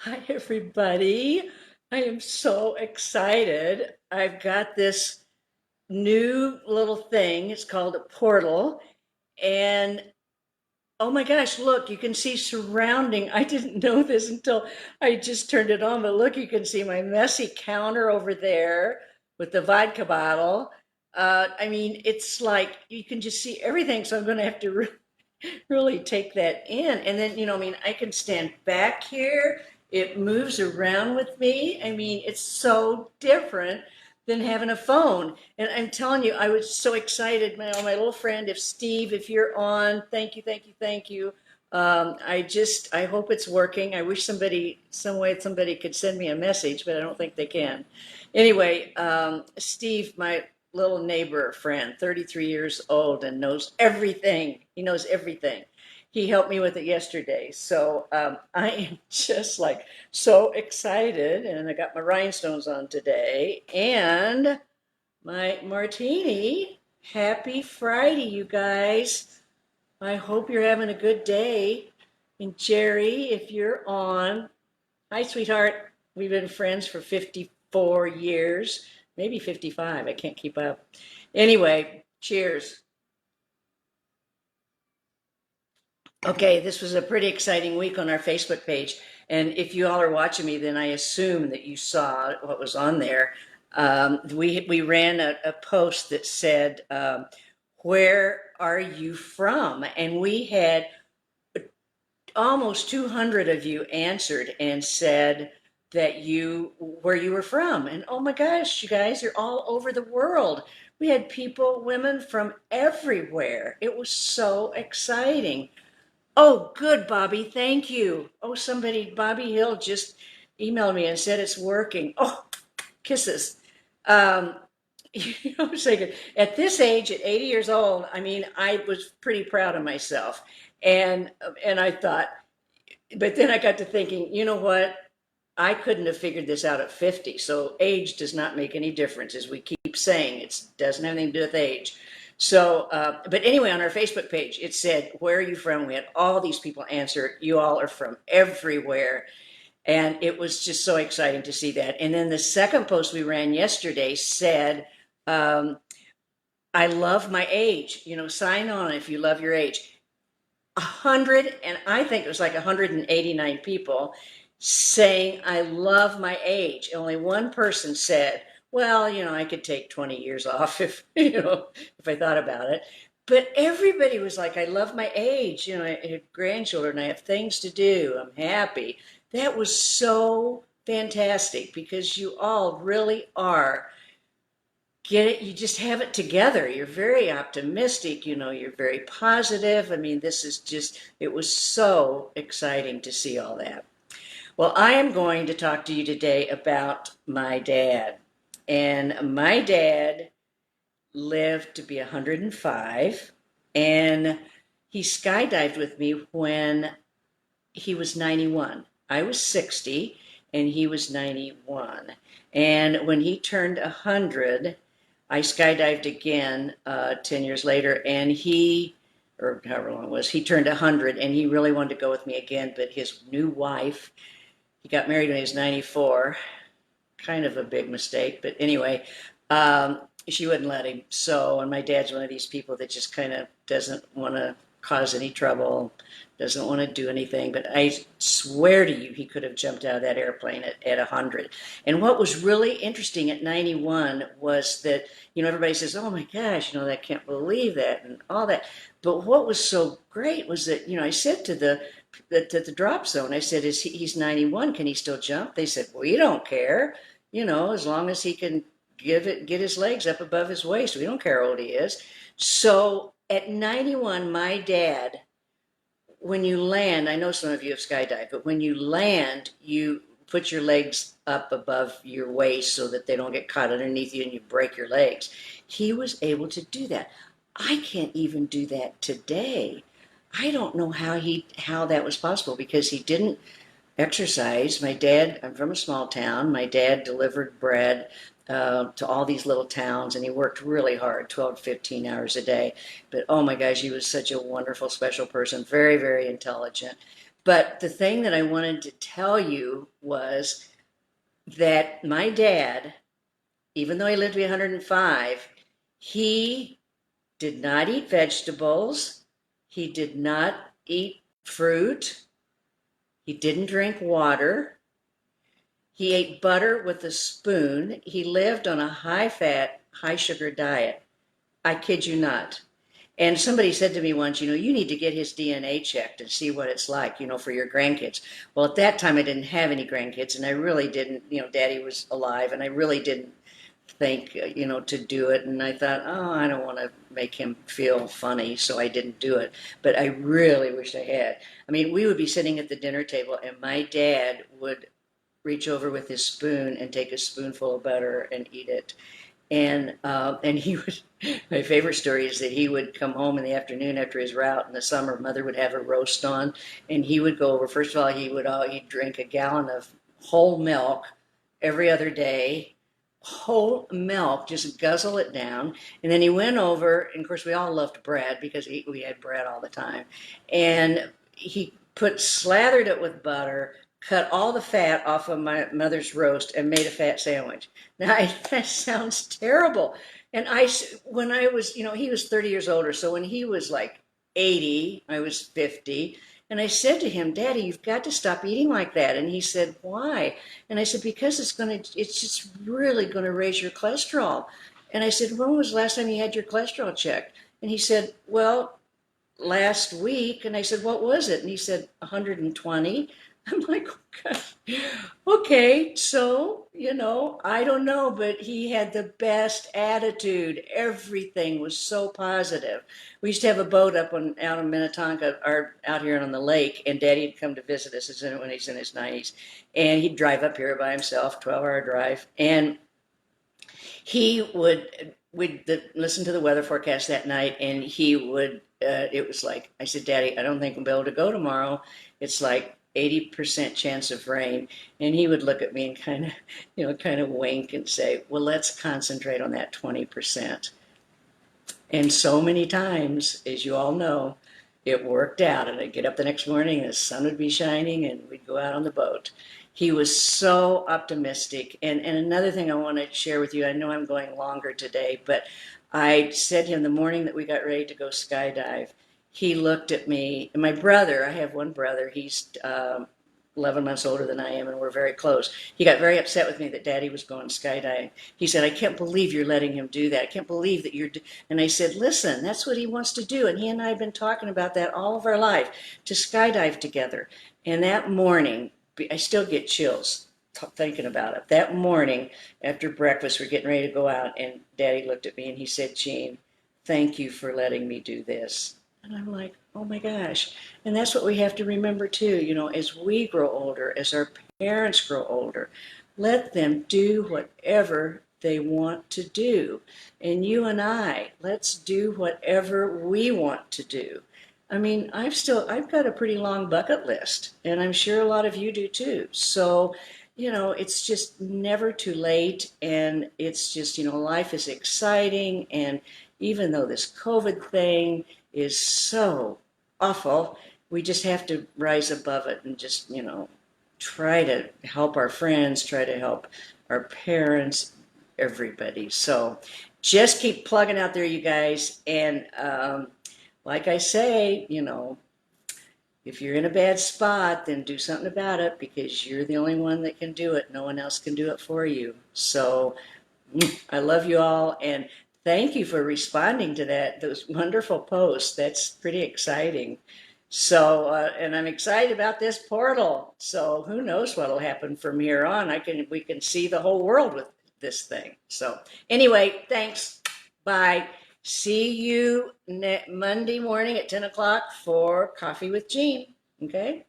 Hi, everybody. I am so excited. I've got this new little thing. It's called a portal. And oh my gosh, look, you can see surrounding. I didn't know this until I just turned it on, but look, you can see my messy counter over there with the vodka bottle. I mean, it's like you can just see everything. So I'm going to have to really take that in. And then, I mean, I can stand back here. It moves around with me. I mean, it's so different than having a phone. And I'm telling you, I was so excited. My little friend, if Steve, if you're on, thank you, thank you, thank you. I hope it's working. I wish somebody could send me a message, but I don't think they can. Anyway, Steve, my little neighbor friend, 33 years old and knows everything. He knows everything. He helped me with it yesterday. So I am just like so excited. And I got my rhinestones on today and my martini. Happy Friday, you guys. I hope you're having a good day. And Jerry, if you're on, hi, sweetheart. We've been friends for 54 years, maybe 55. I can't keep up. Anyway, cheers. Okay, this was a pretty exciting week on our Facebook page. And if you all are watching me, then I assume that you saw what was on there. We ran a post that said, where are you from? And we had almost 200 of you answered and said that where you were from. And oh my gosh, you guys are all over the world. We had people, women from everywhere. It was so exciting. Oh, good, Bobby. Thank you. Oh, Bobby Hill just emailed me and said it's working. Oh, kisses. Um, I was thinking, at this age, at 80 years old, I mean, I was pretty proud of myself. And and I thought, but then I got to thinking, you know what? I couldn't have figured this out at 50. So age does not make any difference, as we keep saying. It doesn't have anything to do with age. So, but anyway, on our Facebook page, it said, where are you from? We had all these people answer. You all are from everywhere. And it was just so exciting to see that. And then the second post we ran yesterday said, um, I love my age. Sign on if you love your age. 100, and I think it was like 189 people saying, I love my age. Only one person said, well, I could take 20 years off if I thought about it. But everybody was like, I love my age. I have grandchildren. I have things to do. I'm happy. That was so fantastic because you all really are get it, you just have it together. You're very optimistic, you're very positive. I mean, it was so exciting to see all that. Well, I am going to talk to you today about my dad. And my dad lived to be 105, and he skydived with me when he was 91. I was 60 and he was 91. And when he turned 100, I skydived again 10 years later, and or however long it was, he turned 100 and he really wanted to go with me again. But his new wife, he got married when he was 94, kind of a big mistake. But anyway, she wouldn't let him. So, and my dad's one of these people that just kind of doesn't want to cause any trouble, doesn't want to do anything. But I swear to you, he could have jumped out of that airplane at 100. And what was really interesting at 91 was that, everybody says, oh my gosh, I can't believe that and all that. But what was so great was that, I said to the drop zone, I said, he's 91, can he still jump? They said, we don't care, as long as he can get his legs up above his waist. We don't care how old he is. So at 91, my dad, when you land, I know some of you have skydived, but when you land, you put your legs up above your waist so that they don't get caught underneath you and you break your legs. He was able to do that. I can't even do that today. I don't know how that was possible because he didn't exercise. I'm from a small town. My dad delivered bread to all these little towns, and he worked really hard, 12 to 15 hours a day. But oh my gosh, he was such a wonderful, special person, very, very intelligent. But the thing that I wanted to tell you was that my dad, even though he lived to be 105, he did not eat vegetables. He did not eat fruit. He didn't drink water. He ate butter with a spoon. He lived on a high fat, high sugar diet. I kid you not. And somebody said to me once, you need to get his DNA checked and see what it's like, for your grandkids. Well, at that time, I didn't have any grandkids, and I really didn't, Daddy was alive, and I really didn't think, to do it. And I thought, oh, I don't want to make him feel funny, so I didn't do it. But I really wish I had. I mean, we would be sitting at the dinner table, and my dad would reach over with his spoon and take a spoonful of butter and eat it. And he would. My favorite story is that he would come home in the afternoon after his route in the summer. Mother would have a roast on, and he would go over. First of all, he'd drink a gallon of whole milk every other day, whole milk, just guzzle it down. And then he went over, and of course we all loved bread because we had bread all the time. And he slathered it with butter, cut all the fat off of my mother's roast, and made a fat sandwich. Now that sounds terrible. And when I was, he was 30 years older. So when he was like 80, I was 50. And I said to him, Daddy, you've got to stop eating like that. And he said, why? And I said, because it's just really going to raise your cholesterol. And I said, when was the last time you had your cholesterol checked? And he said, well, last week. And I said, what was it? And he said, 120. I'm like, okay, so, I don't know, but he had the best attitude. Everything was so positive. We used to have a boat out in Minnetonka, or out here on the lake, and Daddy'd come to visit us when he's in his 90s. And he'd drive up here by himself, 12-hour drive. And we'd listen to the weather forecast that night, and it was like, I said, Daddy, I don't think we'll be able to go tomorrow. It's like 80% chance of rain. And he would look at me and kind of wink and say, well, let's concentrate on that 20%. And so many times, as you all know, it worked out. And I'd get up the next morning, the sun would be shining, and we'd go out on the boat. He was so optimistic. And another thing I want to share with you, I know I'm going longer today, but I said to him the morning that we got ready to go skydive, he looked at me, and my brother, I have one brother, he's 11 months older than I am, and we're very close. He got very upset with me that Daddy was going skydiving. He said, I can't believe you're letting him do that. I can't believe that and I said, listen, that's what he wants to do. And he and I have been talking about that all of our life, to skydive together. And that morning, I still get chills thinking about it. That morning, after breakfast, we're getting ready to go out, and Daddy looked at me and he said, Jean, thank you for letting me do this. And I'm like, oh my gosh. And that's what we have to remember too, as we grow older, as our parents grow older, let them do whatever they want to do. And you and I, let's do whatever we want to do. I mean, I've got a pretty long bucket list, and I'm sure a lot of you do too. So, it's just never too late, and it's just, life is exciting. And even though this COVID thing is so awful, we just have to rise above it and just, try to help our friends, try to help our parents, everybody. So just keep plugging out there, you guys. And like I say, if you're in a bad spot, then do something about it, because you're the only one that can do it. No one else can do it for you. So I love you all, and thank you for responding to those wonderful posts. That's pretty exciting. So, and I'm excited about this portal. So who knows what'll happen from here on? We can see the whole world with this thing. So anyway, thanks. Bye. See you Monday morning at 10 o'clock for Coffee with Jean. Okay?